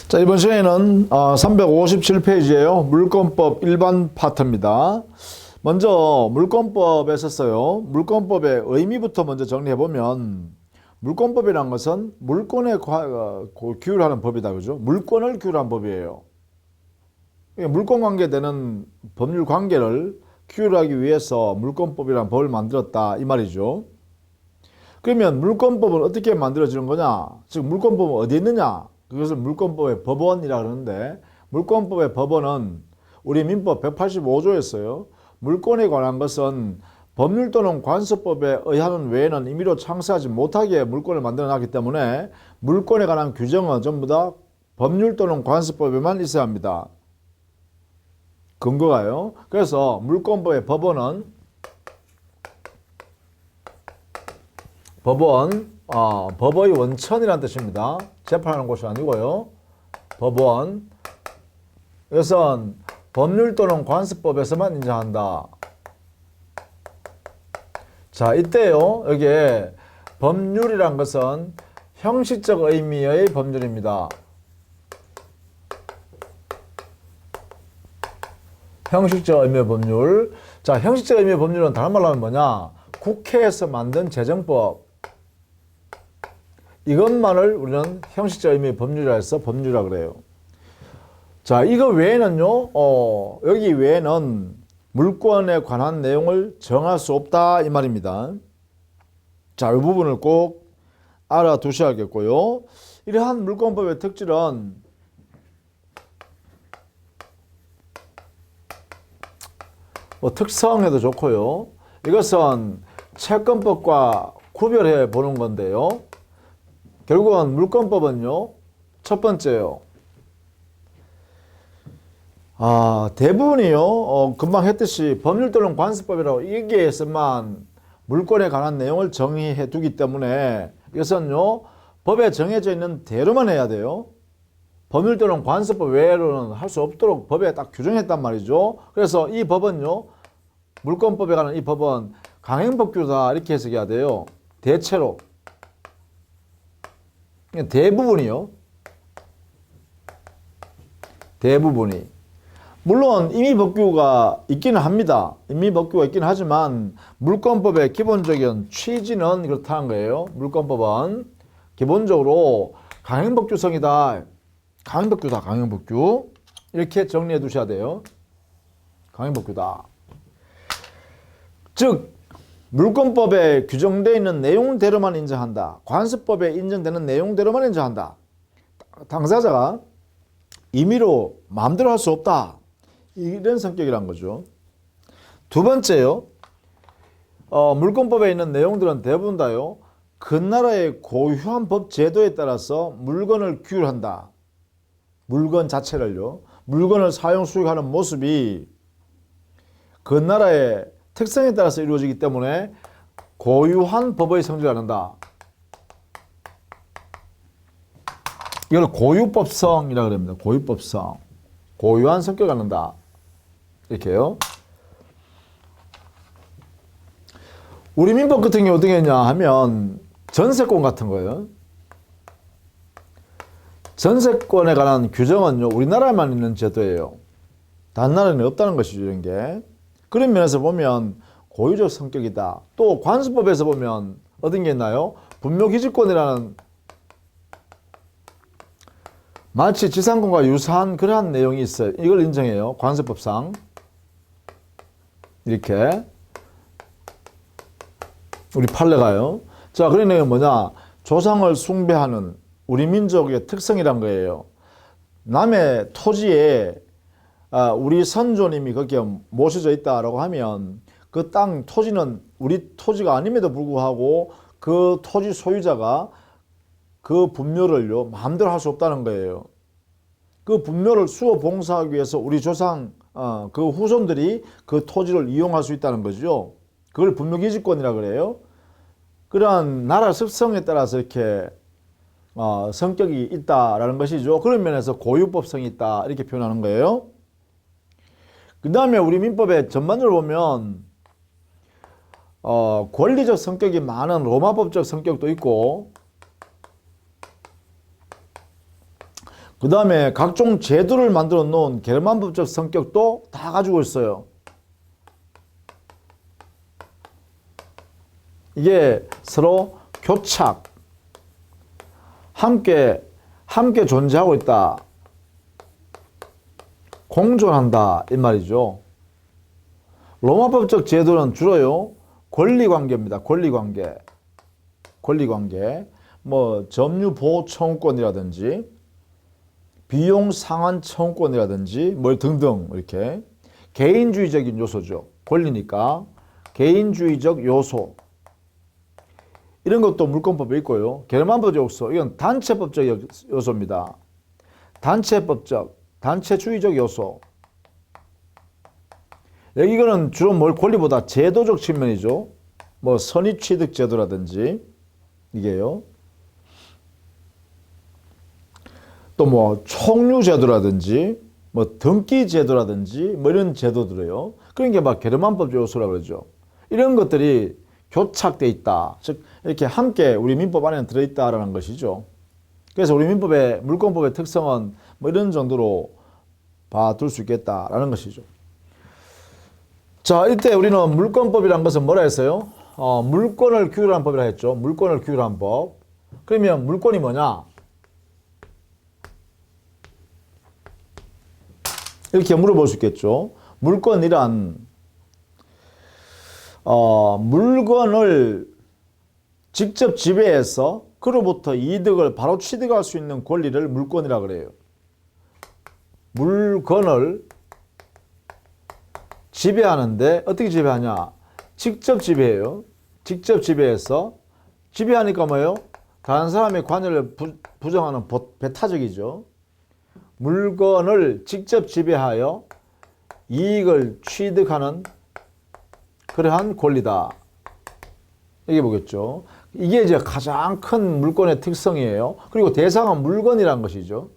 자, 이번 시간에는 357페이지예요. 물권법 일반 파트입니다. 먼저 물권법에 썼어요. 물권법의 의미부터 먼저 정리해보면 물권법이라는 것은 물권에 규율하는 법이다. 그죠? 물권을 규율한 법이에요. 물권 관계되는 법률 관계를 규율하기 위해서 물권법이라는 법을 만들었다. 이 말이죠. 그러면 물권법은 어떻게 만들어지는 거냐? 즉 물권법은 어디 있느냐? 그것을 물권법의 법원이라 그러는데, 물권법의 법원은 우리 민법 185조였어요. 물권에 관한 것은 법률 또는 관습법에 의하는 외에는 임의로 창사하지 못하게 물권을 만들어 놨기 때문에 물권에 관한 규정은 전부 다 법률 또는 관습법에만 있어야 합니다. 근거가요. 그래서 물권법의 법원은 법의 원천이라는 뜻입니다. 재판하는 곳이 아니고요. 법원. 이것은 법률 또는 관습법에서만 인정한다. 자, 이때요. 여기에 법률이란 것은 형식적 의미의 법률입니다. 형식적 의미의 법률. 자, 형식적 의미의 법률은 다른 말로 하면 뭐냐? 국회에서 만든 재정법. 이것만을 우리는 형식적 의미의 법률이라 해서 법률이라 그래요. 자, 이거 외에는요, 여기 외에는 물권에 관한 내용을 정할 수 없다. 이 말입니다. 자, 이 부분을 꼭 알아두셔야겠고요. 이러한 물권법의 특질은 특성에도 좋고요. 이것은 채권법과 구별해 보는 건데요. 결국은 물권법은요, 첫 번째요. 대부분이요, 금방 했듯이 법률 또는 관습법이라고 여기에서만 물권에 관한 내용을 정의해 두기 때문에 이것은요, 법에 정해져 있는 대로만 해야 돼요. 법률 또는 관습법 외로는 할 수 없도록 법에 딱 규정했단 말이죠. 그래서 이 법은요, 물권법에 관한 이 법은 강행법규다 이렇게 해석해야 돼요. 대체로. 대부분이요. 대부분이. 물론 임의법규가 있기는 합니다. 임의법규가 있기는 하지만 물권법의 기본적인 취지는 그렇다는 거예요. 물권법은 기본적으로 강행법규성이다. 강행법규다. 강행법규. 이렇게 정리해 두셔야 돼요. 강행법규다. 즉 물권법에 규정되어 있는 내용대로만 인정한다. 관습법에 인정되는 내용대로만 인정한다. 당사자가 임의로 마음대로 할 수 없다. 이런 성격이란 거죠. 두 번째요. 물권법에 있는 내용들은 대부분 다요. 그 나라의 고유한 법 제도에 따라서 물건을 규율한다. 물건 자체를요. 물건을 사용 수익하는 모습이 그 나라의 특성에 따라서 이루어지기 때문에 고유한 법의 성질을 갖는다. 이걸 고유법성이라고 합니다. 고유법성. 고유한 성격을 갖는다. 이렇게요. 우리 민법 같은 경우 어떻게 했냐 하면 전세권 같은 거예요. 전세권에 관한 규정은요, 우리나라에만 있는 제도예요. 다른 나라에는 없다는 것이죠, 이런 게. 그런 면에서 보면 고유적 성격이다. 또 관습법에서 보면 어떤 게 있나요? 분묘기지권이라는 마치 지상권과 유사한 그러한 내용이 있어요. 이걸 인정해요. 관습법상. 이렇게. 우리 판례가요. 자, 그런 내용은 뭐냐? 조상을 숭배하는 우리 민족의 특성이란 거예요. 남의 토지에 우리 선조님이 거기에 모셔져 있다라고 하면 그 땅 토지는 우리 토지가 아님에도 불구하고 그 토지 소유자가 그 분묘를요 마음대로 할 수 없다는 거예요. 그 분묘를 수호 봉사하기 위해서 우리 조상 그 후손들이 그 토지를 이용할 수 있다는 거죠. 그걸 분묘기지권이라 그래요. 그러한 나라 습성에 따라서 이렇게 성격이 있다라는 것이죠. 그런 면에서 고유법성이 있다 이렇게 표현하는 거예요. 그 다음에 우리 민법의 전반적으로 보면 권리적 성격이 많은 로마법적 성격도 있고 그 다음에 각종 제도를 만들어 놓은 게르만법적 성격도 다 가지고 있어요. 이게 서로 교착, 함께 존재하고 있다, 공존한다 이 말이죠. 로마법적 제도는 주로요 권리관계입니다. 권리관계. 뭐 점유보호 청구권이라든지 비용 상환 청구권이라든지 뭐 등등 이렇게 개인주의적인 요소죠. 권리니까 개인주의적 요소 이런 것도 물권법에 있고요. 게르만법적 요소 이건 단체법적 요소입니다. 단체주의적 요소. 여기는 주로 뭘 권리보다 제도적 측면이죠. 뭐 선의취득 제도라든지 이게요. 또 뭐 총류 제도라든지 뭐 등기 제도라든지 뭐 이런 제도들이에요. 그런 게 막 게르만법 요소라고 그러죠. 이런 것들이 교착돼 있다. 즉 이렇게 함께 우리 민법 안에 들어있다라는 것이죠. 그래서 우리 민법의 물권법의 특성은 뭐 이런 정도로 봐둘 수 있겠다라는 것이죠. 자, 이때 우리는 물권법이라는 것은 뭐라 했어요? 물권을 규율하는 법이라 했죠. 물권을 규율하는 법. 그러면 물권이 뭐냐? 이렇게 물어볼 수 있겠죠. 물권이란 물건을 직접 지배해서 그로부터 이득을 바로 취득할 수 있는 권리를 물권이라 그래요. 물건을 지배하는데 어떻게 지배하냐? 직접 지배해요. 직접 지배해서 지배하니까 뭐예요? 다른 사람의 관여를 부정하는 배타적이죠. 물건을 직접 지배하여 이익을 취득하는 그러한 권리다. 이게 보겠죠. 이게 이제 가장 큰 물권의 특성이에요. 그리고 대상은 물건이란 것이죠.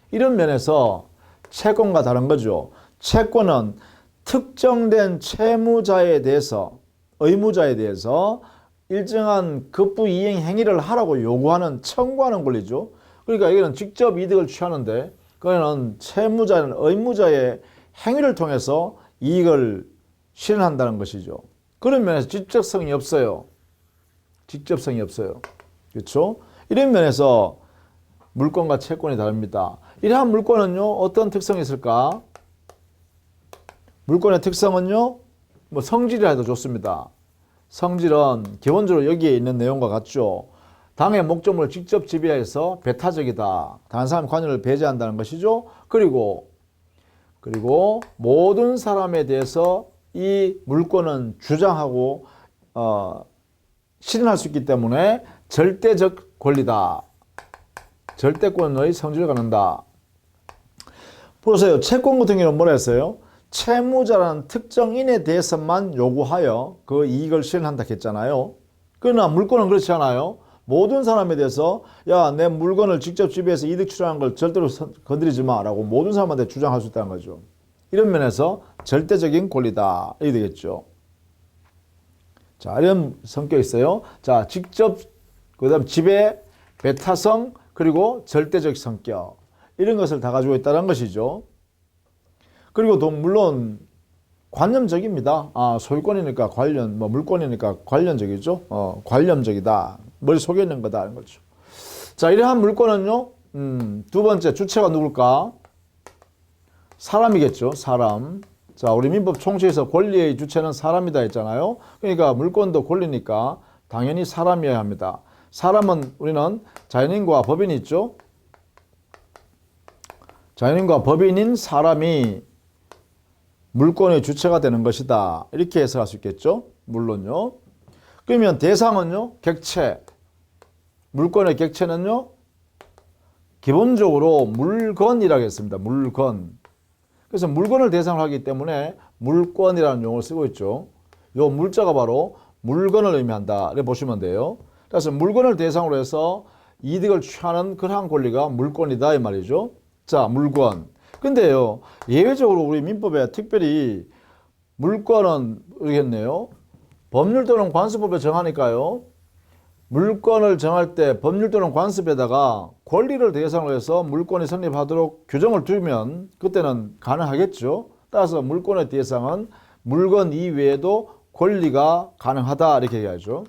이런 면에서 채권과 다른 거죠. 채권은 특정된 채무자에 대해서, 의무자에 대해서 일정한 급부 이행 행위를 하라고 요구하는, 청구하는 권리죠. 그러니까 여기는 직접 이득을 취하는데 그거는 채무자는 의무자의 행위를 통해서 이익을 실현한다는 것이죠. 그런 면에서 직접성이 없어요. 직접성이 없어요. 그렇죠? 이런 면에서 물권과 채권이 다릅니다. 이러한 물권은요, 어떤 특성이 있을까? 물권의 특성은요, 뭐 성질이라 해도 좋습니다. 성질은 기본적으로 여기에 있는 내용과 같죠. 당의 목적물을 직접 지배해서 배타적이다. 다른 사람 관여를 배제한다는 것이죠. 그리고 모든 사람에 대해서 이 물권은 주장하고 실현할 수 있기 때문에 절대적 권리다. 절대권의 성질을 갖는다. 보세요. 채권 같은 경우는 뭐라 했어요? 채무자라는 특정인에 대해서만 요구하여 그 이익을 실현한다 했잖아요. 그러나 물권은 그렇지 않아요. 모든 사람에 대해서 야, 내 물건을 직접 지배해서 이득 취하는 걸 절대로 건드리지 마라고 모든 사람한테 주장할 수 있다는 거죠. 이런 면에서 절대적인 권리다. 이게 되겠죠. 자, 이런 성격이 있어요. 자, 직접, 그 다음 지배, 배타성, 그리고 절대적 성격. 이런 것을 다 가지고 있다는 것이죠. 그리고 또 물론 관념적입니다. 소유권이니까 관련, 뭐 물권이니까 관련적이죠. 관념적이다. 머릿속에 있는 거다. 하는 거죠. 자, 이러한 물권은요, 두 번째 주체가 누굴까? 사람이겠죠. 사람. 자, 우리 민법 총칙에서 권리의 주체는 사람이다 했잖아요. 그러니까 물권도 권리니까 당연히 사람이어야 합니다. 사람은 우리는 자연인과 법인이 있죠. 자연인과 법인인 사람이 물권의 주체가 되는 것이다. 이렇게 해석할 수 있겠죠. 물론요. 그러면 대상은요. 객체. 물권의 객체는요. 기본적으로 물건이라고 했습니다. 물건. 그래서 물건을 대상으로 하기 때문에 물권이라는 용어를 쓰고 있죠. 요 물자가 바로 물건을 의미한다. 이렇게 보시면 돼요. 그래서 물건을 대상으로 해서 이득을 취하는 그러한 권리가 물권이다 이 말이죠. 자, 물권. 근데요, 예외적으로 우리 민법에 특별히 물권은 모르겠네요. 법률 또는 관습법에 정하니까요. 물권을 정할 때 법률 또는 관습에다가 권리를 대상으로 해서 물권이 성립하도록 규정을 두면 그때는 가능하겠죠. 따라서 물권의 대상은 물건 이외에도 권리가 가능하다 이렇게 얘기하죠.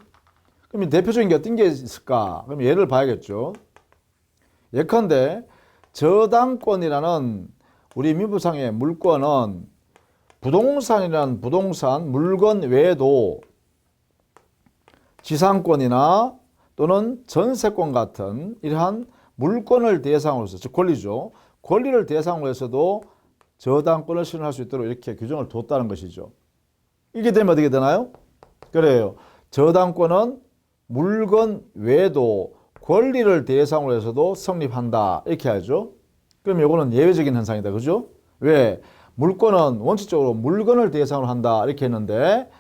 그럼 대표적인 게 어떤 게 있을까? 그럼 예를 봐야겠죠. 예컨대 저당권이라는 우리 민법상의 물권은 부동산이라는 부동산 물건 외에도 지상권이나 또는 전세권 같은 이러한 물건을 대상으로 해서, 즉 권리죠. 권리를 대상으로 해서도 저당권을 실현할 수 있도록 이렇게 규정을 뒀다는 것이죠. 이게 되면 어떻게 되나요? 그래요. 저당권은 물건 외에도 권리를 대상으로 해서도 성립한다. 이렇게 하죠. 그럼 이거는 예외적인 현상이다. 그죠? 왜? 물권은 원칙적으로 물건을 대상으로 한다. 이렇게 했는데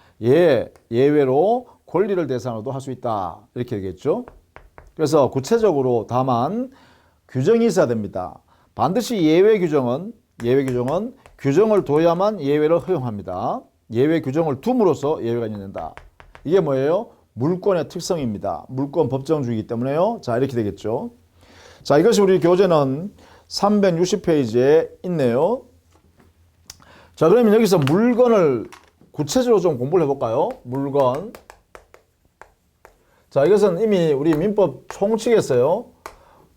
예외로 권리를 대상으로도 할 수 있다. 이렇게 되겠죠. 그래서 구체적으로 다만 규정이 있어야 됩니다. 반드시 예외 규정은 규정을 둬야만 예외를 허용합니다. 예외 규정을 둠으로써 예외가 인정된다. 이게 뭐예요? 물권의 특성입니다. 물권 법정주의이기 때문에요. 자, 이렇게 되겠죠. 자, 이것이 우리 교재는 360페이지에 있네요. 자, 그러면 여기서 물건을 구체적으로 좀 공부를 해볼까요? 물건. 자, 이것은 이미 우리 민법 총칙에서요.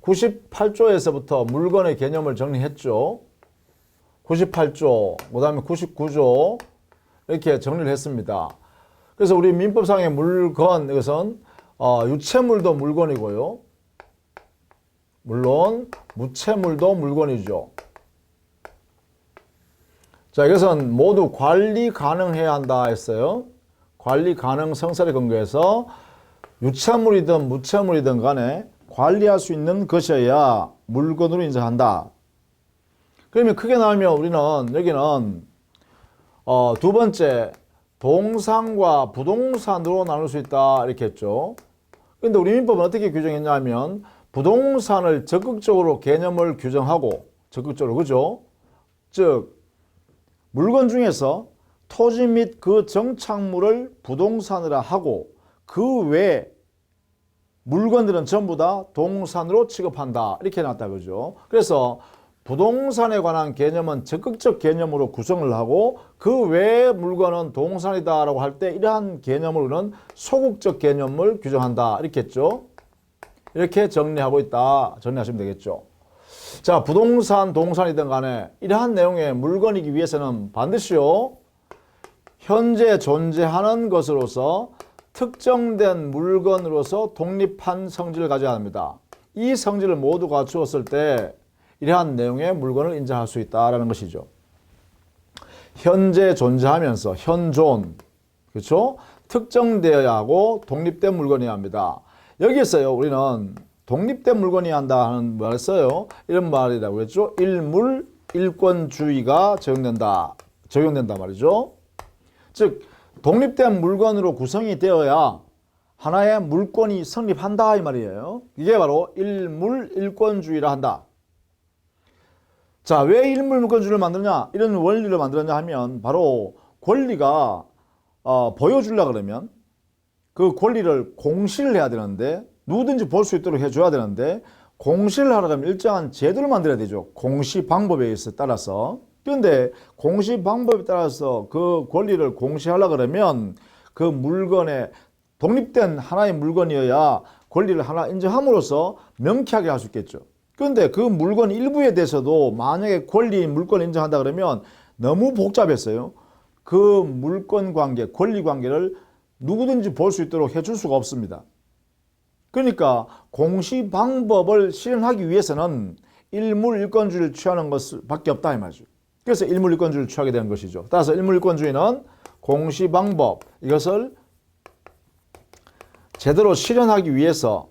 98조에서부터 물건의 개념을 정리했죠. 98조, 그 다음에 99조 이렇게 정리를 했습니다. 그래서 우리 민법상의 물건, 이것은 유체물도 물건이고요. 물론 무체물도 물건이죠. 자, 이것은 모두 관리 가능해야 한다 했어요. 관리 가능 성설에 근거해서 유체물이든 무체물이든 간에 관리할 수 있는 것이어야 물건으로 인정한다. 그러면 크게 나오면 우리는 여기는 두 번째 동산과 부동산으로 나눌 수 있다 이렇게 했죠. 그런데 우리 민법은 어떻게 규정했냐면 부동산을 적극적으로 개념을 규정하고 적극적으로 그죠? 즉 물건 중에서 토지 및 그 정착물을 부동산이라 하고 그 외 물건들은 전부 다 동산으로 취급한다 이렇게 해놨다 그죠? 그래서 부동산에 관한 개념은 적극적 개념으로 구성을 하고 그 외의 물건은 동산이다라고 할 때 이러한 개념으로는 소극적 개념을 규정한다 이렇게 했죠. 이렇게 정리하고 있다. 정리하시면 되겠죠. 자, 부동산, 동산이든 간에 이러한 내용의 물건이기 위해서는 반드시요 현재 존재하는 것으로서 특정된 물건으로서 독립한 성질을 가져야 합니다. 이 성질을 모두 갖추었을 때 이러한 내용의 물건을 인정할 수 있다라는 것이죠. 현재 존재하면서 현존, 그렇죠? 특정되어야 하고 독립된 물건이어야 합니다. 여기에서요 우리는 독립된 물건이어야 한다 하는 말을 써요. 이런 말이라고 했죠. 일물 일권주의가 적용된다 말이죠. 즉 독립된 물건으로 구성이 되어야 하나의 물권이 성립한다 이 말이에요. 이게 바로 일물 일권주의라 한다. 자, 왜 일물 물권주의를 만드냐? 이런 원리를 만들었냐 하면 바로 권리가 보여주려고 그러면 그 권리를 공시를 해야 되는데 누구든지 볼 수 있도록 해줘야 되는데 공시를 하려면 일정한 제도를 만들어야 되죠. 공시 방법에 따라서. 그런데 공시 방법에 따라서 그 권리를 공시하려고 그러면 그 물건에 독립된 하나의 물건이어야 권리를 하나 인정함으로써 명쾌하게 할 수 있겠죠. 그런데 그 물건 일부에 대해서도 만약에 권리 물건을 인정한다 그러면 너무 복잡했어요. 그 물건 관계, 권리 관계를 누구든지 볼 수 있도록 해줄 수가 없습니다. 그러니까 공시 방법을 실현하기 위해서는 일물일권주의를 취하는 것밖에 없다 이 말이죠. 그래서 일물일권주의를 취하게 되는 것이죠. 따라서 일물일권주의는 공시 방법 이것을 제대로 실현하기 위해서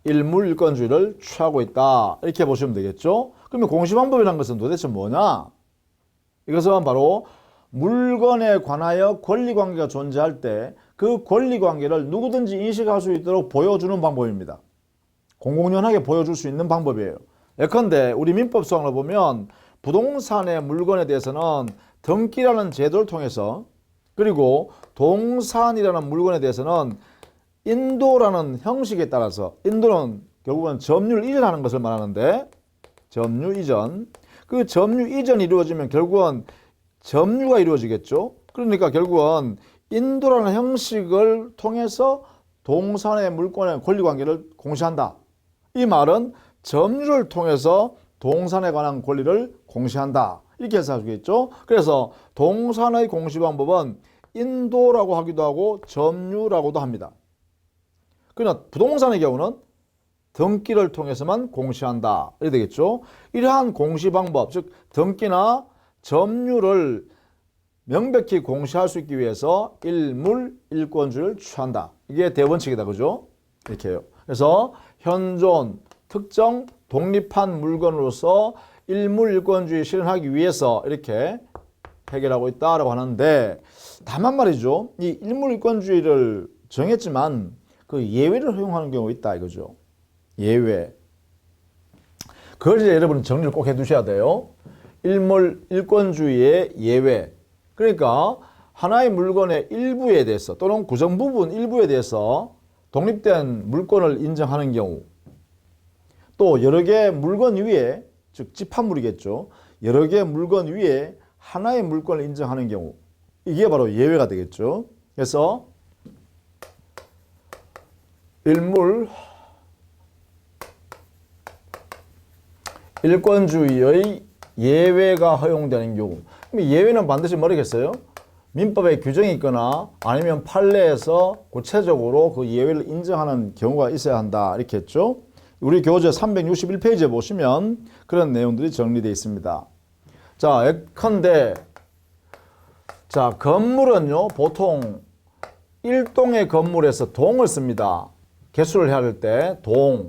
일물일권주의를 취하고 있다 이렇게 보시면 되겠죠. 그러면 공시 방법이라는 것은 도대체 뭐냐? 이것은 바로 물건에 관하여 권리관계가 존재할 때 그 권리관계를 누구든지 인식할 수 있도록 보여주는 방법입니다. 공공연하게 보여줄 수 있는 방법이에요. 예컨대 우리 민법 소항을 보면 부동산의 물건에 대해서는 등기라는 제도를 통해서 그리고 동산이라는 물건에 대해서는 인도라는 형식에 따라서 인도는 결국은 점유를 이전하는 것을 말하는데 점유 이전. 그 점유 이전이 이루어지면 결국은 점유가 이루어지겠죠. 그러니까 결국은 인도라는 형식을 통해서 동산의 물권의 권리관계를 공시한다. 이 말은 점유를 통해서 동산에 관한 권리를 공시한다. 이렇게 해석할 수 있겠죠. 그래서 동산의 공시 방법은 인도라고 하기도 하고 점유라고도 합니다. 그러나 부동산의 경우는 등기를 통해서만 공시한다. 이렇게 되겠죠. 이러한 공시 방법, 즉 등기나 점유를 명백히 공시할 수 있기 위해서 일물 일권주의를 취한다. 이게 대원칙이다. 그죠? 이렇게 해요. 그래서 현존, 특정, 독립한 물건으로서 일물 일권주의 실현하기 위해서 이렇게 해결하고 있다라고 하는데, 다만 말이죠. 이 일물 일권주의를 정했지만 그 예외를 허용하는 경우가 있다 이거죠. 예외. 그걸 이제 여러분 정리를 꼭 해두셔야 돼요. 일물 일권주의의 예외. 그러니까 하나의 물건의 일부에 대해서 또는 구성 부분 일부에 대해서 독립된 물권을 인정하는 경우, 또 여러 개의 물건 위에, 즉 집합물이겠죠. 여러 개의 물건 위에 하나의 물권을 인정하는 경우, 이게 바로 예외가 되겠죠. 그래서 일물 일권주의의 예외가 허용되는 경우, 예외는 반드시 뭐라겠어요? 민법에 규정이 있거나 아니면 판례에서 구체적으로 그 예외를 인정하는 경우가 있어야 한다. 이렇게 했죠. 우리 교재 361페이지에 보시면 그런 내용들이 정리되어 있습니다. 자, 예컨대 자, 건물은요, 보통 일동의 건물에서 동을 씁니다. 개수를 해야 할 때 동.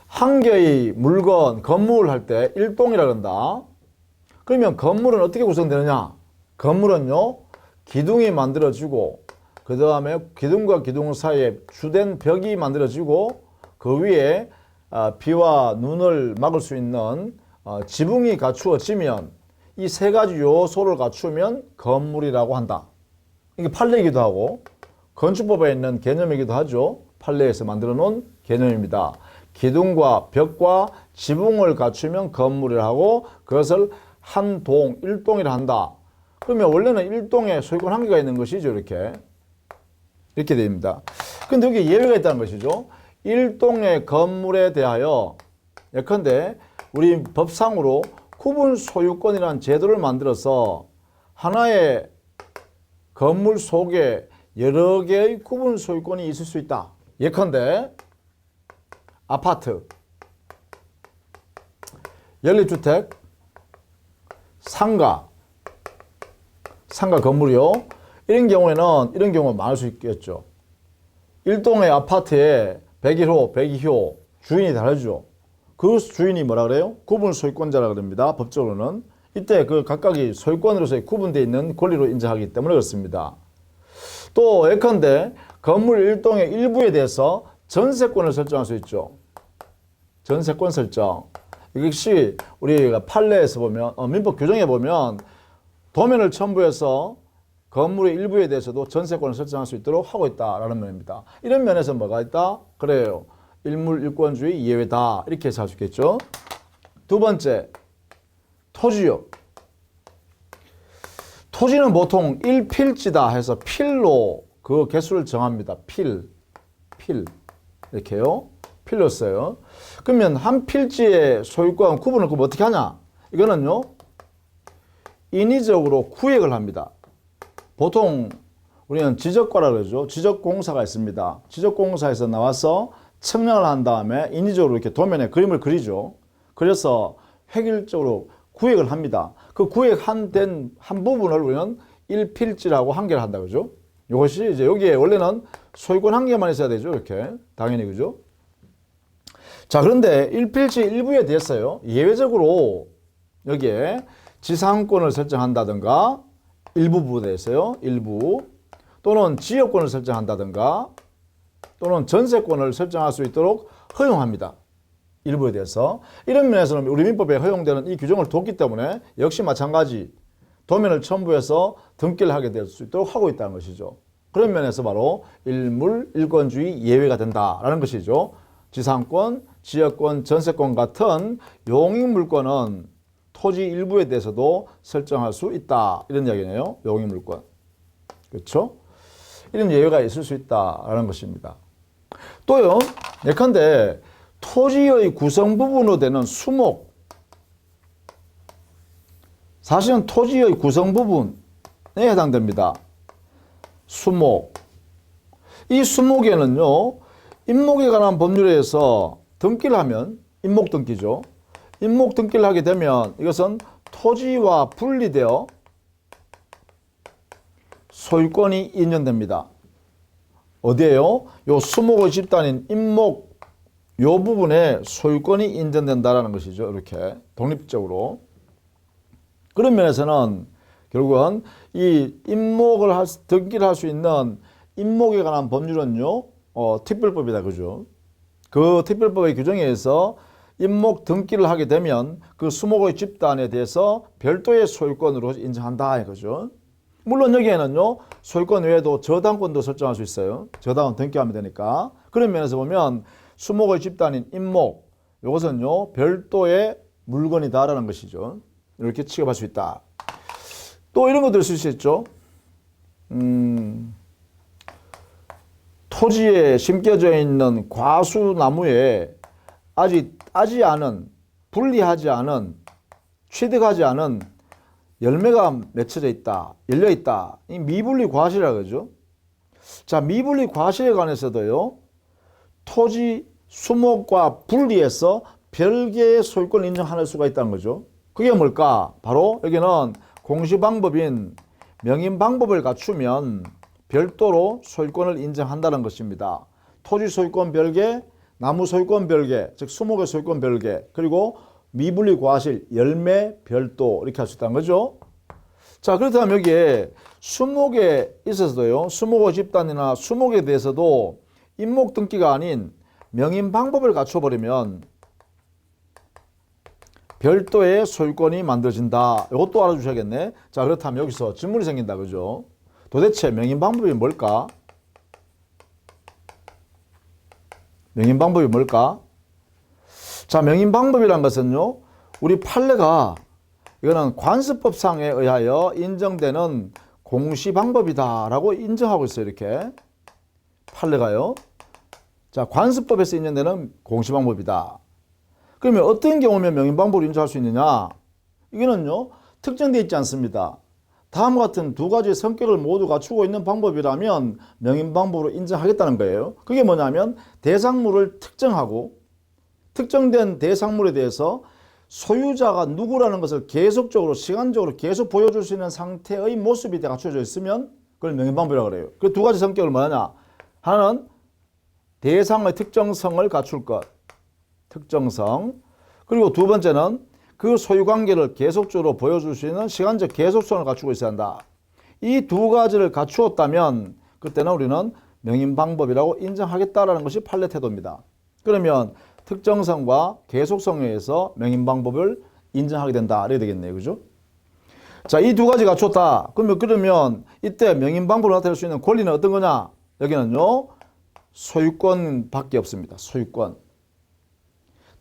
한 개의 물건, 건물 할 때 일동이라 그런다. 그러면 건물은 어떻게 구성되느냐? 건물은요, 기둥이 만들어지고, 그 다음에 기둥과 기둥 사이에 주된 벽이 만들어지고, 그 위에 비와 눈을 막을 수 있는 지붕이 갖추어지면, 이 세 가지 요소를 갖추면 건물이라고 한다. 이게 판례이기도 하고 건축법에 있는 개념이기도 하죠. 판례에서 만들어 놓은 개념입니다. 기둥과 벽과 지붕을 갖추면 건물이라고 하고, 그것을 한 동, 일동이라 한다. 그러면 원래는 일동에 소유권 한계가 있는 것이죠. 이렇게 됩니다. 근데 여기 예외가 있다는 것이죠. 일동의 건물에 대하여 예컨대 우리 법상으로 구분 소유권이라는 제도를 만들어서 하나의 건물 속에 여러 개의 구분 소유권이 있을 수 있다. 예컨대 아파트, 연립주택, 상가 건물이요. 이런 경우가 많을 수 있겠죠. 일동의 아파트에 101호, 102호 주인이 다르죠. 그 주인이 뭐라 그래요? 구분 소유권자라 그럽니다. 법적으로는. 이때 그 각각이 소유권으로서 구분되어 있는 권리로 인정하기 때문에 그렇습니다. 또 예컨대 건물 일동의 일부에 대해서 전세권을 설정할 수 있죠. 전세권 설정. 이것이 우리가 판례에서 보면, 민법 규정에 보면 도면을 첨부해서 건물의 일부에 대해서도 전세권을 설정할 수 있도록 하고 있다라는 면입니다. 이런 면에서 뭐가 있다? 그래요. 일물 일권주의 예외다. 이렇게 해서 할 수 있겠죠. 두 번째, 토지요. 토지는 보통 일필지다 해서 필로 그 개수를 정합니다. 필. 이렇게요. 필로 써요. 그러면 한 필지의 소유권 구분을 그럼 어떻게 하냐? 이거는요, 인위적으로 구획을 합니다. 보통 우리는 지적과라 그러죠. 지적공사가 있습니다. 지적공사에서 나와서 측량을 한 다음에 인위적으로 이렇게 도면에 그림을 그리죠. 그래서 획일적으로 구획을 합니다. 그 구획된 한 부분을 우리는 일필지라고 한계를 한다. 그죠? 이것이 이제 여기에 원래는 소유권 한 개만 있어야 되죠. 이렇게. 당연히. 그죠? 자, 그런데 일필지 일부에 대해서요, 예외적으로 여기에 지상권을 설정한다든가, 일부 부분에서요, 일부, 또는 지역권을 설정한다든가, 또는 전세권을 설정할 수 있도록 허용합니다. 일부에 대해서. 이런 면에서는 우리 민법에 허용되는 이 규정을 뒀기 때문에 역시 마찬가지 도면을 첨부해서 등기를 하게 될 수 있도록 하고 있다는 것이죠. 그런 면에서 바로 일물 일권주의 예외가 된다라는 것이죠. 지상권, 지역권, 전세권 같은 용익물권은 토지 일부에 대해서도 설정할 수 있다. 이런 이야기네요. 용익물권. 그렇죠? 이런 예외가 있을 수 있다라는 것입니다. 또요, 예컨대 토지의 구성 부분으로 되는 수목, 사실은 토지의 구성 부분에 해당됩니다. 수목. 이 수목에는요, 임목에 관한 법률에 의해서 등기를 하면, 임목 등기죠. 임목 등기를 하게 되면 이것은 토지와 분리되어 소유권이 인정됩니다. 어디에요? 요 수목의 집단인 임목 요 부분에 소유권이 인정된다라는 것이죠. 이렇게 독립적으로. 그런 면에서는 결국은 이 임목을 등기를 할 수 있는 임목에 관한 법률은요, 특별법이다. 그죠? 그 특별법의 규정에 의해서 임목 등기를 하게 되면 그 수목의 집단에 대해서 별도의 소유권으로 인정한다. 이거죠. 물론 여기에는요, 소유권 외에도 저당권도 설정할 수 있어요. 저당은 등기하면 되니까. 그런 면에서 보면 수목의 집단인 임목, 이것은요, 별도의 물건이다라는 것이죠. 이렇게 취급할 수 있다. 또 이런 것들 쓸 수 있죠. 토지에 심겨져 있는 과수나무에 아직 따지 않은, 분리하지 않은, 취득하지 않은 열매가 맺혀져 있다, 열려 있다. 이 미분리 과실이라고 그러죠. 자, 미분리 과실에 관해서도요, 토지 수목과 분리해서 별개의 소유권을 인정할 수가 있다는 거죠. 그게 뭘까? 바로 여기는 공시방법인 명인방법을 갖추면 별도로 소유권을 인정한다는 것입니다. 토지 소유권 별개, 나무 소유권 별개, 즉 수목의 소유권 별개, 그리고 미분리 과실, 열매 별도 이렇게 할 수 있다는 거죠. 자, 그렇다면 여기에 수목에 있어서도요, 수목의 집단이나 수목에 대해서도 임목 등기가 아닌 명인 방법을 갖춰버리면 별도의 소유권이 만들어진다. 이것도 알아주셔야겠네. 자, 그렇다면 여기서 질문이 생긴다. 그죠? 도대체 명인 방법이 뭘까? 명인 방법이 뭘까? 자, 명인 방법이란 것은요, 우리 판례가 이거는 관습법상에 의하여 인정되는 공시 방법이다라고 인정하고 있어요. 이렇게 판례가요. 자, 관습법에서 인정되는 공시 방법이다. 그러면 어떤 경우면 명인 방법을 인정할 수 있느냐? 이거는요, 특정되어 있지 않습니다. 다음과 같은 두 가지의 성격을 모두 갖추고 있는 방법이라면 명인 방법으로 인정하겠다는 거예요. 그게 뭐냐면 대상물을 특정하고 특정된 대상물에 대해서 소유자가 누구라는 것을 계속적으로 시간적으로 계속 보여줄 수 있는 상태의 모습이 갖춰져 있으면 그걸 명인 방법이라고 그래요. 그 두 가지 성격을 뭐냐? 하나는 대상의 특정성을 갖출 것, 특정성. 그리고 두 번째는 그 소유관계를 계속적으로 보여줄 수 있는 시간적 계속성을 갖추고 있어야 한다. 이 두 가지를 갖추었다면 그때는 우리는 명인 방법이라고 인정하겠다라는 것이 판례 태도입니다. 그러면 특정성과 계속성에 의해서 명인 방법을 인정하게 된다. 이래야 되겠네요. 그죠? 자, 이 두 가지 갖췄다. 그러면 이때 명인 방법으로 나타낼 수 있는 권리는 어떤 거냐? 여기는요, 소유권밖에 없습니다. 소유권.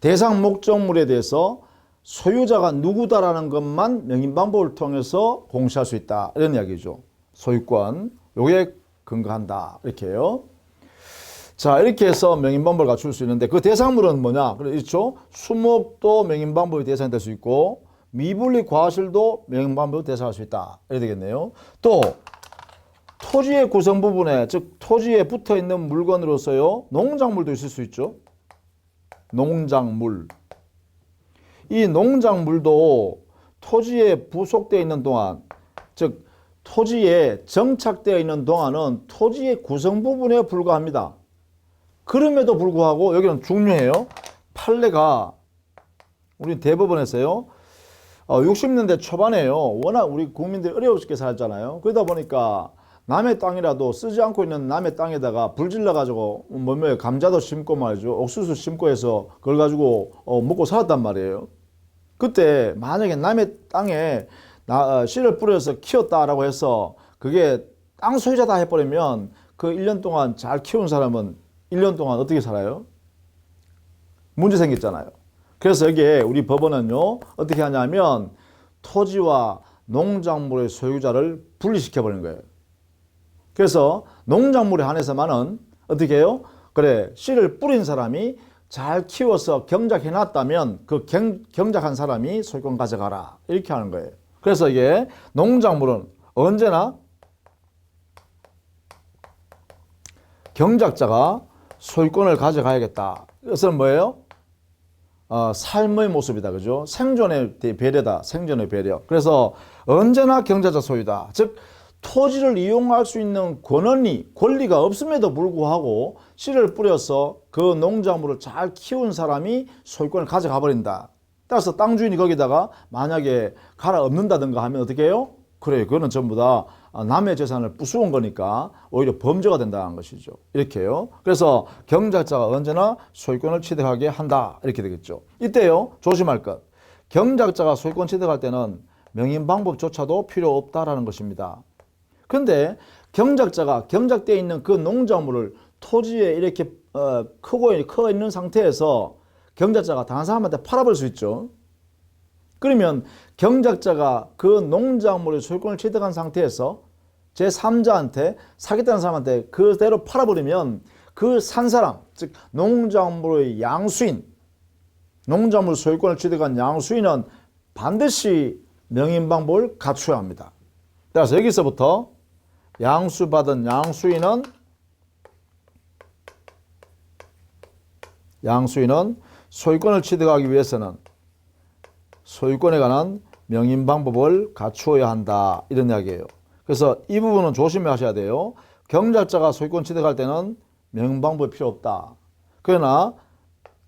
대상 목적물에 대해서 소유자가 누구다라는 것만 명인 방법을 통해서 공시할 수 있다. 이런 이야기죠. 소유권. 요게 근거한다. 이렇게요. 자, 이렇게 해서 명인 방법을 갖출 수 있는데 그 대상물은 뭐냐? 그렇죠? 수목도 명인 방법의 대상이 될 수 있고 미분리 과실도 명인 방법의 대상할 수 있다. 이래야 되겠네요. 또 토지의 구성 부분에, 즉 토지에 붙어 있는 물건으로서요, 농작물도 있을 수 있죠. 농작물. 이 농작물도 토지에 부속되어 있는 동안, 즉 토지에 정착되어 있는 동안은 토지의 구성 부분에 불과합니다. 그럼에도 불구하고 여기는 중요해요. 판례가 우리 대법원에서요, 60년대 초반에요. 워낙 우리 국민들이 어렵게 살잖아요. 그러다 보니까 남의 땅이라도 쓰지 않고 있는 남의 땅에다가 불 질러가지고 감자도 심고 말이죠. 옥수수 심고 해서 그걸 가지고 먹고 살았단 말이에요. 그때 만약에 남의 땅에 씨를 뿌려서 키웠다라고 해서 그게 땅 소유자다 해버리면 그 1년 동안 잘 키운 사람은 1년 동안 어떻게 살아요? 문제 생겼잖아요. 그래서 여기에 우리 법원은요, 어떻게 하냐면 토지와 농작물의 소유자를 분리시켜 버리는 거예요. 그래서 농작물에 한해서만은 어떻게 해요? 그래, 씨를 뿌린 사람이 잘 키워서 경작해 놨다면 그 경작한 사람이 소유권 가져가라. 이렇게 하는 거예요. 그래서 이게 농작물은 언제나 경작자가 소유권을 가져가야겠다. 이것은 뭐예요? 삶의 모습이다. 그죠? 생존의 배려다. 생존의 배려. 그래서 언제나 경작자 소유다. 즉, 토지를 이용할 수 있는 권리가 없음에도 불구하고 씨를 뿌려서 그 농작물을 잘 키운 사람이 소유권을 가져가 버린다. 따라서 땅 주인이 거기다가 만약에 갈아엎는다든가 하면 어떻게 해요? 그래, 그거는 전부 다 남의 재산을 부수은 거니까 오히려 범죄가 된다는 것이죠. 이렇게요. 그래서 경작자가 언제나 소유권을 취득하게 한다. 이렇게 되겠죠. 이때요, 조심할 것. 경작자가 소유권 취득할 때는 명인 방법조차도 필요 없다라는 것입니다. 근데 경작자가 경작되어 있는 그 농작물을 토지에 이렇게 커 있는 상태에서 경작자가 다른 사람한테 팔아버릴 수 있죠. 그러면 경작자가 그 농작물의 소유권을 취득한 상태에서 제3자한테 사겠다는 사람한테 그대로 팔아버리면 그 산 사람, 즉 농작물의 양수인, 농작물 소유권을 취득한 양수인은 반드시 명인방법을 갖춰야 합니다. 따라서 여기서부터 양수받은 양수인은 소유권을 취득하기 위해서는 소유권에 관한 명인방법을 갖추어야 한다. 이런 이야기예요. 그래서 이 부분은 조심하셔야 돼요. 경작자가 소유권 취득할 때는 명인방법이 필요 없다. 그러나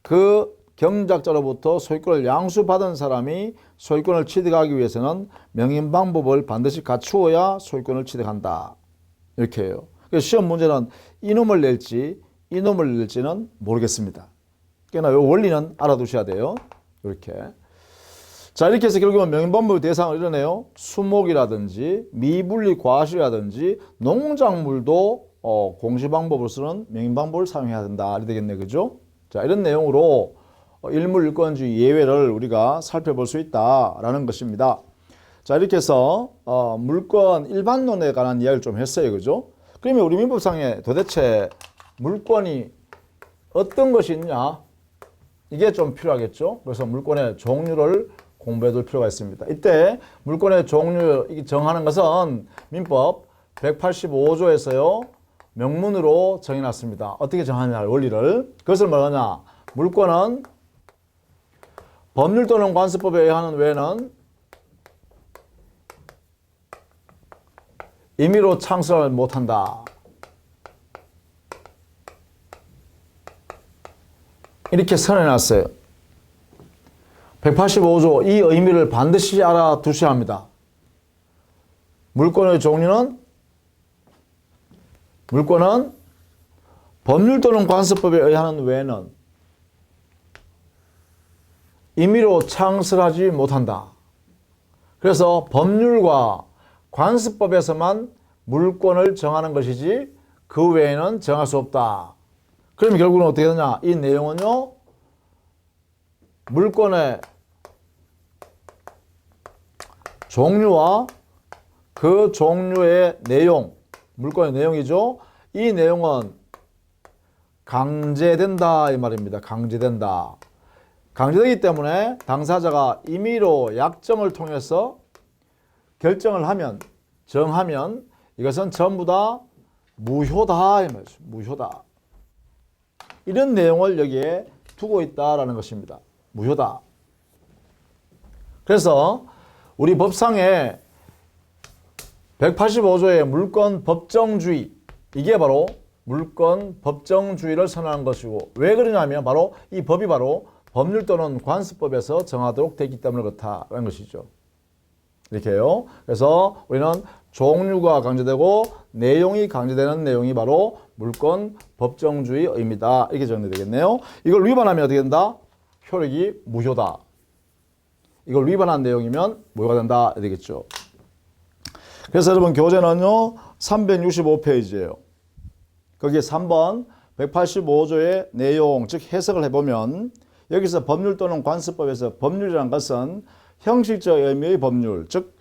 그 경작자로부터 소유권을 양수받은 사람이 소유권을 취득하기 위해서는 명인방법을 반드시 갖추어야 소유권을 취득한다. 이렇게 해요. 그래서 시험 문제는 이놈을 낼지 이놈을 낼지는 모르겠습니다. 그러나 이 원리는 알아두셔야 돼요. 이렇게. 자, 이렇게 해서 결국은 명인방법의 대상을 이러네요. 수목이라든지 미분리 과실이라든지 농작물도 공시방법을 쓰는 명인방법을 사용해야 된다. 이렇게 되겠네. 그죠? 자, 이런 내용으로 일물일권주의 예외를 우리가 살펴볼 수 있다라는 것입니다. 자, 이렇게 해서 물권 일반론에 관한 이야기를 좀 했어요. 그죠? 그러면 우리 민법상에 도대체 물권이 어떤 것이 있냐? 이게 좀 필요하겠죠? 그래서 물권의 종류를 공부해 둘 필요가 있습니다. 이때 물권의 종류 정하는 것은 민법 185조에서요. 명문으로 정해놨습니다. 어떻게 정하느냐 원리를. 그것을 뭐하냐? 물권은 법률 또는 관습법에 의하는 외에는 임의로 창설을 못한다. 이렇게 선언해놨어요. 185조 이 의미를 반드시 알아두셔야 합니다. 물권의 종류는 법률 또는 관습법에 의하는 외에는 임의로 창설하지 못한다. 그래서 법률과 관습법에서만 물권을 정하는 것이지 그 외에는 정할 수 없다. 그러면 결국은 어떻게 되냐? 이 내용은요. 물권의 종류와 그 종류의 내용, 물권의 내용이죠. 이 내용은 강제된다 이 말입니다. 강제된다. 강제되기 때문에 당사자가 임의로 약정을 통해서 결정을 하면, 정하면 이것은 전부 다 무효다 이 말이죠. 무효다. 이런 내용을 여기에 두고 있다라는 것입니다. 무효다. 그래서 우리 법상에 185조의 물권 법정주의, 이게 바로 물권 법정주의를 선언한 것이고, 왜 그러냐면 바로 이 법이 바로 법률 또는 관습법에서 정하도록 되기 때문에 그렇다는 것이죠. 이렇게요. 그래서 우리는 종류가 강제되고 내용이 강제되는 내용이 바로 물권 법정주의 의미다. 이렇게 정리되겠네요. 이걸 위반하면 어떻게 된다? 효력이 무효다. 이걸 위반한 내용이면 무효가 된다 되겠죠. 그래서 여러분 교재는요 365페이지예요. 거기에 3번 185조의 내용 즉 해석을 해보면 여기서 법률 또는 관습법에서 법률이라는 것은 형식적 의미의 법률 즉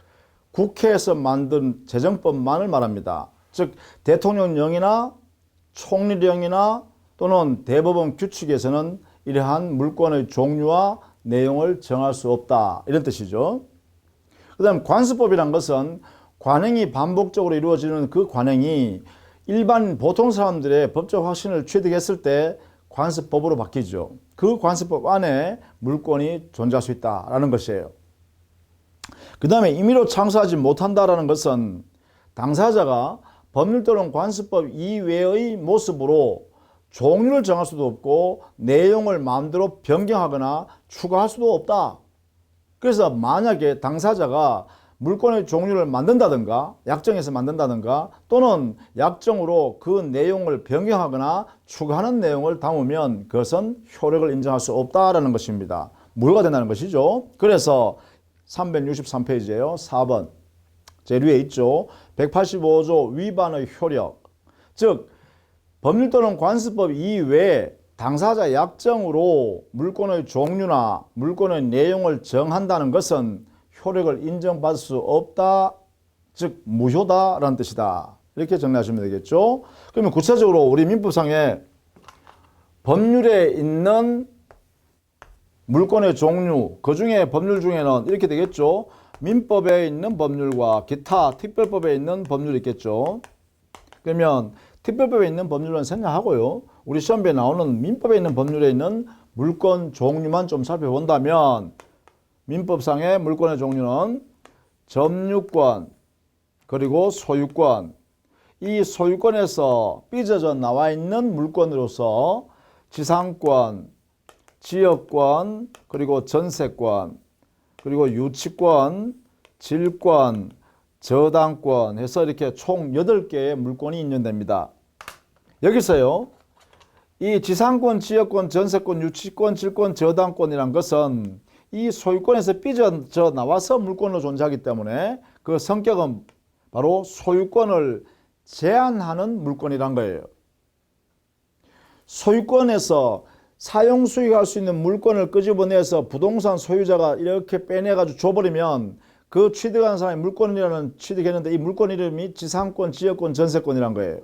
국회에서 만든 제정법만을 말합니다. 즉 대통령령이나 총리령이나 또는 대법원 규칙에서는 이러한 물권의 종류와 내용을 정할 수 없다 이런 뜻이죠. 그 다음 관습법이란 것은 관행이 반복적으로 이루어지는 그 관행이 일반 보통 사람들의 법적 확신을 취득했을 때 관습법으로 바뀌죠. 그 관습법 안에 물권이 존재할 수 있다라는 것이에요. 그 다음에 임의로 창수하지 못한다라는 것은 당사자가 법률 또는 관습법 이외의 모습으로 종류를 정할 수도 없고 내용을 마음대로 변경하거나 추가할 수도 없다. 그래서 만약에 당사자가 물권의 종류를 만든다든가 약정에서 만든다든가 또는 약정으로 그 내용을 변경하거나 추가하는 내용을 담으면 그것은 효력을 인정할 수 없다라는 것입니다. 무효가 된다는 것이죠. 그래서 363페이지에요. 4번 제일 위에 있죠. 185조 위반의 효력 즉 법률 또는 관습법 이외에 당사자 약정으로 물권의 종류나 물권의 내용을 정한다는 것은 효력을 인정받을 수 없다, 즉 무효다라는 뜻이다. 이렇게 정리하시면 되겠죠. 그러면 구체적으로 우리 민법상에 법률에 있는 물권의 종류, 그 중에 법률 중에는 이렇게 되겠죠. 민법에 있는 법률과 기타 특별법에 있는 법률이 있겠죠. 그러면 특별법에 있는 법률은 생략하고요. 우리 시험에 나오는 민법에 있는 법률에 있는 물권 종류만 좀 살펴본다면 민법상의 물권의 종류는 점유권 그리고 소유권 이 소유권에서 삐져져 나와 있는 물권으로서 지상권, 지역권 그리고 전세권 그리고 유치권, 질권, 저당권 해서 이렇게 총 8개의 물권이 인정됩니다. 여기서요. 이 지상권, 지역권, 전세권, 유치권, 질권, 저당권이란 것은 이 소유권에서 삐져져 나와서 물권으로 존재하기 때문에 그 성격은 바로 소유권을 제한하는 물권이란 거예요. 소유권에서 사용 수익할 수 있는 물권을 끄집어내서 부동산 소유자가 이렇게 빼내가지고 줘버리면 그 취득한 사람이 물권이라는 취득했는데 이 물권 이름이 지상권, 지역권, 전세권이란 거예요.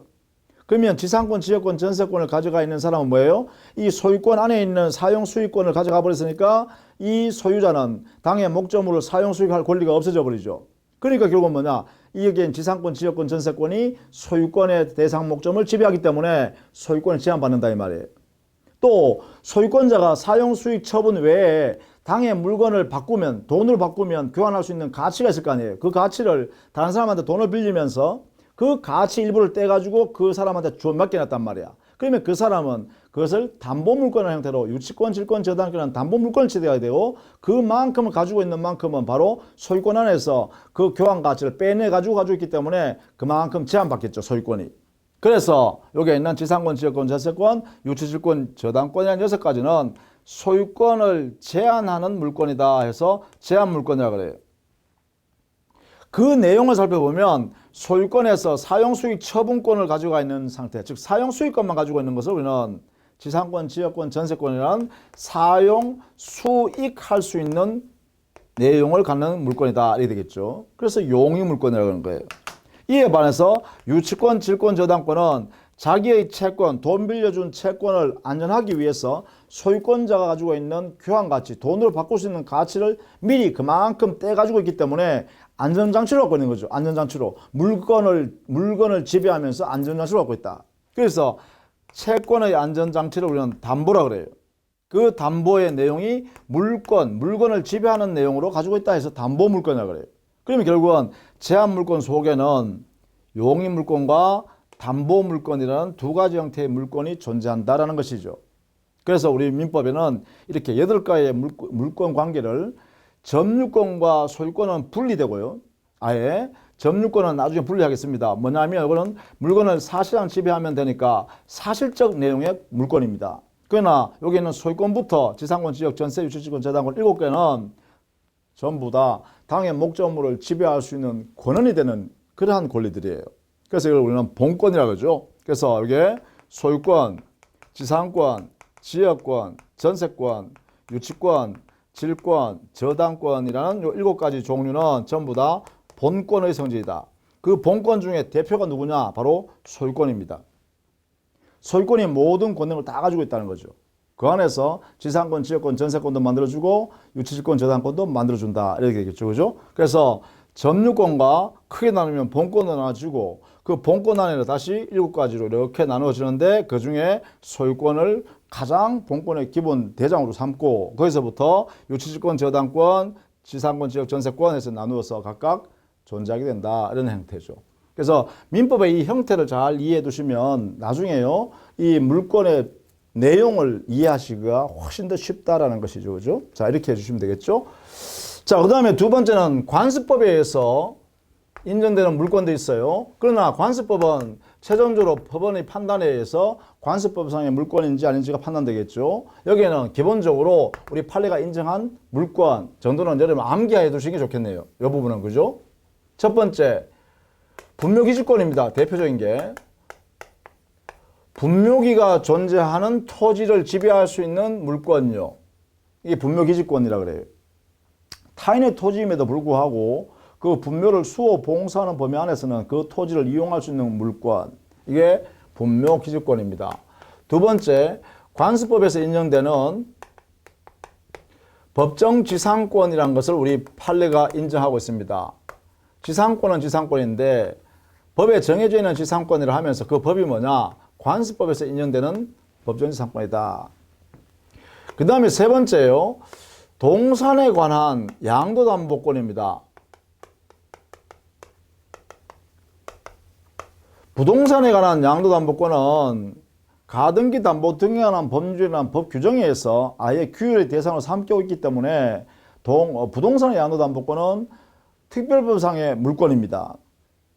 그러면 지상권, 지역권, 전세권을 가져가 있는 사람은 뭐예요? 이 소유권 안에 있는 사용 수익권을 가져가 버렸으니까 이 소유자는 당의 목적물을 사용 수익할 권리가 없어져 버리죠. 그러니까 결국은 뭐냐? 여기엔 지상권, 지역권, 전세권이 소유권의 대상 목적물을 지배하기 때문에 소유권을 제한받는다 이 말이에요. 또 소유권자가 사용 수익 처분 외에 당의 물건을 바꾸면 돈으로 바꾸면 교환할 수 있는 가치가 있을 거 아니에요. 그 가치를 다른 사람한테 돈을 빌리면서 그 가치 일부를 떼가지고 그 사람한테 맡겨놨단 말이야. 그러면 그 사람은 그것을 담보물권의 형태로 유치권, 질권, 저당권은 담보물권을 취득해야 되고 그만큼을 가지고 있는 만큼은 바로 소유권 안에서 그 교환 가치를 빼내가지고 가지고 있기 때문에 그만큼 제한받겠죠, 소유권이. 그래서 여기에 있는 지상권, 지역권, 전세권, 유치질권, 저당권이라는 6가지는 소유권을 제한하는 물권이다 해서 제한물권이라고 그래요. 그 내용을 살펴보면 소유권에서 사용수익 처분권을 가지고 있는 상태, 즉 사용수익권만 가지고 있는 것을 우리는 지상권, 지역권, 전세권이라는 사용, 수익할 수 있는 내용을 갖는 물권이다 이렇게 되겠죠. 그래서 용의물권이라고 하는 거예요. 이에 반해서 유치권, 질권, 저당권은 자기의 채권, 돈 빌려준 채권을 안전하기 위해서 소유권자가 가지고 있는 교환가치, 돈으로 바꿀 수 있는 가치를 미리 그만큼 떼가지고 있기 때문에 안전장치를 갖고 있는 거죠. 안전장치로. 물건을 지배하면서 안전장치를 갖고 있다. 그래서 채권의 안전장치를 우리는 담보라 그래요. 그 담보의 내용이 물건을 지배하는 내용으로 가지고 있다 해서 담보물권이라고 그래요. 그러면 결국은 제한물권 속에는 용의물권과 담보물권이라는 두 가지 형태의 물권이 존재한다라는 것이죠. 그래서 우리 민법에는 이렇게 8가지의 물권 관계를 점유권과 소유권은 분리되고요. 아예 점유권은 나중에 분리하겠습니다. 뭐냐면 이거는 물건을 사실상 지배하면 되니까 사실적 내용의 물권입니다. 그러나 여기 있는 소유권부터 지상권, 지역, 전세, 유치질권, 저당권 7개는 전부 다 당의 목적물을 지배할 수 있는 권한이 되는 그러한 권리들이에요. 그래서 이걸 우리는 본권이라고 하죠. 그래서 이게 소유권, 지상권, 지역권, 전세권, 유치권, 질권, 저당권이라는 요 7가지 종류는 전부 다 본권의 성질이다. 그 본권 중에 대표가 누구냐? 바로 소유권입니다. 소유권이 모든 권능을 다 가지고 있다는 거죠. 그 안에서 지상권, 지역권, 전세권도 만들어주고 유치질권, 저당권도 만들어준다. 이렇게 되겠죠. 그죠? 그래서 점유권과 크게 나누면 본권을 나눠주고 그 본권 안에는 다시 7가지로 이렇게 나누어지는데 그 중에 소유권을 가장 본권의 기본 대장으로 삼고 거기서부터 유치질권, 저당권, 지상권, 지역, 전세권에서 나누어서 각각 존재하게 된다. 이런 형태죠. 그래서 민법의 이 형태를 잘 이해해 두시면 나중에요. 이 물권의 내용을 이해하시기가 훨씬 더 쉽다라는 것이죠. 그죠? 자, 이렇게 해주시면 되겠죠? 자, 그 다음에 두 번째는 관습법에 의해서 인정되는 물권도 있어요. 그러나 관습법은 최종적으로 법원의 판단에 의해서 관습법상의 물권인지 아닌지가 판단되겠죠. 여기에는 기본적으로 우리 판례가 인정한 물권 정도는 여러분 암기해 두시는 게 좋겠네요. 이 부분은 그죠? 첫 번째, 분묘기지권입니다. 대표적인 게. 분묘기가 존재하는 토지를 지배할 수 있는 물권요. 이게 분묘기지권이라 그래요. 타인의 토지임에도 불구하고 그 분묘를 수호 봉사하는 범위 안에서는 그 토지를 이용할 수 있는 물권. 이게 분묘기지권입니다. 두 번째, 관습법에서 인정되는 법정지상권이라는 것을 우리 판례가 인정하고 있습니다. 지상권은 지상권인데 법에 정해져 있는 지상권이라 하면서 그 법이 뭐냐? 관습법에서 인정되는 법정지상권이다. 그 다음에 세 번째요. 동산에 관한 양도담보권입니다. 부동산에 관한 양도담보권은 가등기 담보 등에 관한 법률이나 법 규정에 의해서 아예 규율의 대상으로 삼고 있기 때문에 부동산의 양도담보권은 특별법상의 물권입니다.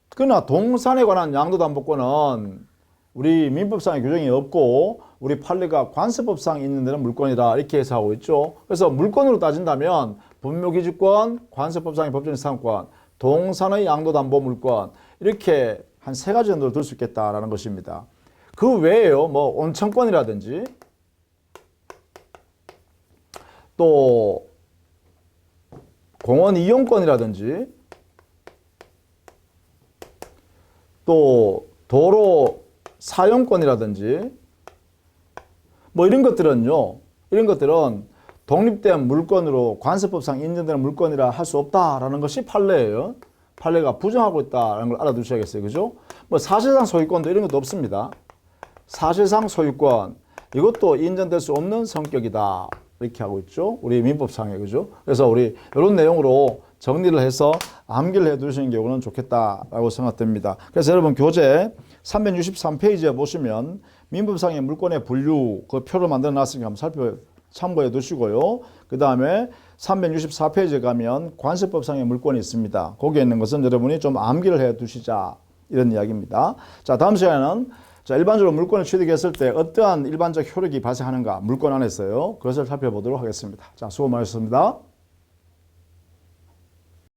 그러나 동산에 관한 양도담보권은 우리 민법상의 규정이 없고 우리 판례가 관습법상 있는 데는 물권이다 이렇게 해석하고 있죠. 그래서 물권으로 따진다면 분묘기지권, 관습법상의 법정지상권, 동산의 양도담보 물권 이렇게 한 3가지 정도를 들 수 있겠다라는 것입니다. 그 외에요, 뭐 온천권이라든지 또 공원 이용권이라든지 또 도로 사용권이라든지 뭐 이런 것들은 독립된 물권으로 관습법상 인정되는 물권이라 할 수 없다라는 것이 판례예요. 판례가 부정하고 있다는 걸 알아두셔야겠어요. 그죠? 뭐 사실상 소유권도 이런 것도 없습니다. 사실상 소유권 이것도 인정될 수 없는 성격이다. 이렇게 하고 있죠. 우리 민법상에. 그죠? 그래서 우리 이런 내용으로 정리를 해서 암기를 해 두시는 경우는 좋겠다라고 생각됩니다. 그래서 여러분 교재 363페이지에 보시면 민법상의 물권의 분류 그 표를 만들어 놨으니까 한번 참고해 두시고요. 그 다음에 364페이지에 가면 관습법상의 물권이 있습니다. 거기에 있는 것은 여러분이 좀 암기를 해 두시자 이런 이야기입니다. 자, 다음 시간에는 일반적으로 물권을 취득했을 때 어떠한 일반적 효력이 발생하는가 물권 안에서요. 그것을 살펴보도록 하겠습니다. 자, 수고 많으셨습니다.